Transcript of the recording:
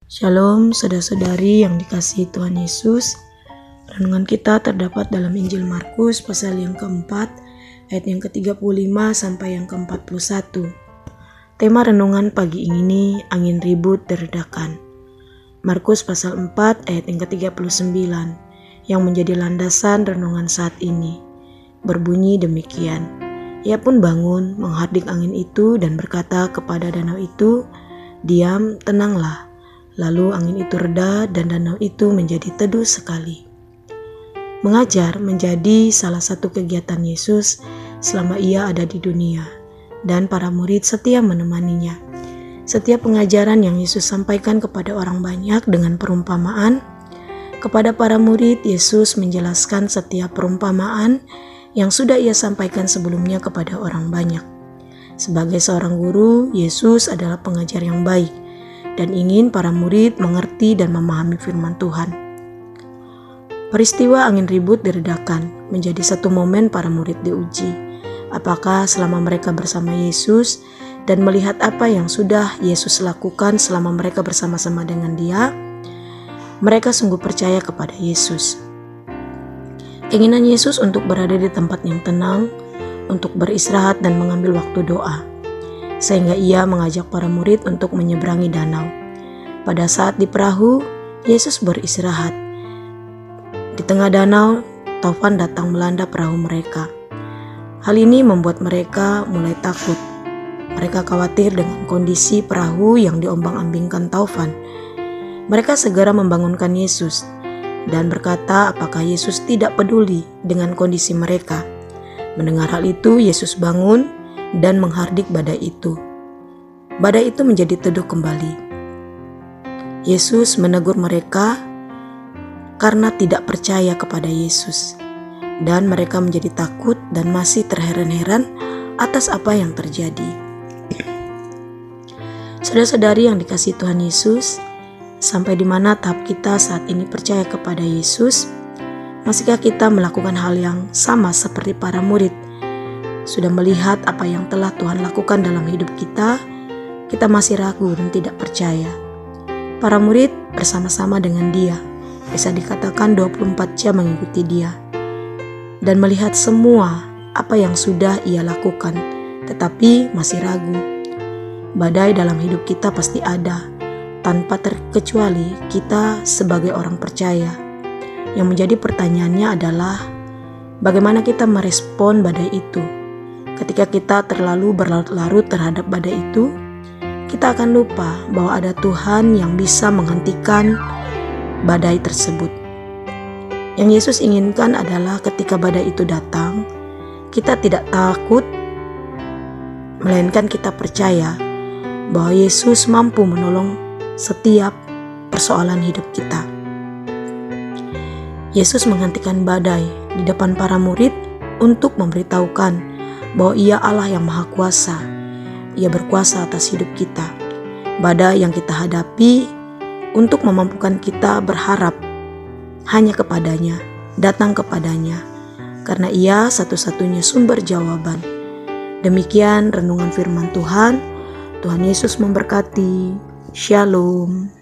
Shalom saudara-saudari yang dikasihi Tuhan Yesus. Renungan kita terdapat dalam Injil Markus pasal yang keempat, ayat yang ke-35 sampai yang ke-41. Tema renungan pagi ini, angin ribut diredakan. Markus pasal 4 ayat yang ke-39 yang menjadi landasan renungan saat ini. Berbunyi demikian. Ia pun bangun, menghardik angin itu dan berkata kepada danau itu, "Diam, tenanglah." Lalu angin itu reda dan danau itu menjadi teduh sekali. Mengajar menjadi salah satu kegiatan Yesus selama ia ada di dunia, dan para murid setia menemaninya. Setiap pengajaran yang Yesus sampaikan kepada orang banyak dengan perumpamaan, kepada para murid Yesus menjelaskan setiap perumpamaan yang sudah ia sampaikan sebelumnya kepada orang banyak. Sebagai seorang guru, Yesus adalah pengajar yang baik dan ingin para murid mengerti dan memahami firman Tuhan. Peristiwa angin ribut diredakan menjadi satu momen para murid diuji. Apakah selama mereka bersama Yesus dan melihat apa yang sudah Yesus lakukan selama mereka bersama-sama dengan Dia, mereka sungguh percaya kepada Yesus. Keinginan Yesus untuk berada di tempat yang tenang, untuk beristirahat dan mengambil waktu doa, sehingga ia mengajak para murid untuk menyeberangi danau. Pada saat di perahu, Yesus beristirahat. Di tengah danau, taufan datang melanda perahu mereka. Hal ini membuat mereka mulai takut. Mereka khawatir dengan kondisi perahu yang diombang-ambingkan taufan. Mereka segera membangunkan Yesus dan berkata apakah Yesus tidak peduli dengan kondisi mereka. Mendengar hal itu, Yesus bangun dan menghardik badai itu. Badai itu menjadi teduh kembali. Yesus menegur mereka karena tidak percaya kepada Yesus, dan mereka menjadi takut dan masih terheran-heran atas apa yang terjadi. Saudara-saudari yang dikasihi Tuhan Yesus, sampai di mana tahap kita saat ini percaya kepada Yesus? Masihkah kita melakukan hal yang sama seperti para murid? Sudah melihat apa yang telah Tuhan lakukan dalam hidup kita, kita masih ragu dan tidak percaya. Para murid bersama-sama dengan Dia, bisa dikatakan 24 jam mengikuti Dia, dan melihat semua apa yang sudah Ia lakukan, tetapi masih ragu. Badai dalam hidup kita pasti ada, tanpa terkecuali kita sebagai orang percaya. Yang menjadi pertanyaannya adalah, bagaimana kita merespon badai itu? Ketika kita terlalu berlarut-larut terhadap badai itu, kita akan lupa bahwa ada Tuhan yang bisa menghentikan badai tersebut. Yang Yesus inginkan adalah ketika badai itu datang, kita tidak takut, melainkan kita percaya bahwa Yesus mampu menolong setiap persoalan hidup kita. Yesus menghentikan badai di depan para murid untuk memberitahukan bahwa Ia Allah yang Maha Kuasa. Ia berkuasa atas hidup kita. Badai yang kita hadapi untuk memampukan kita berharap hanya kepadanya, datang kepadanya, karena Ia satu-satunya sumber jawaban. Demikian renungan firman Tuhan. Tuhan Yesus memberkati. Shalom.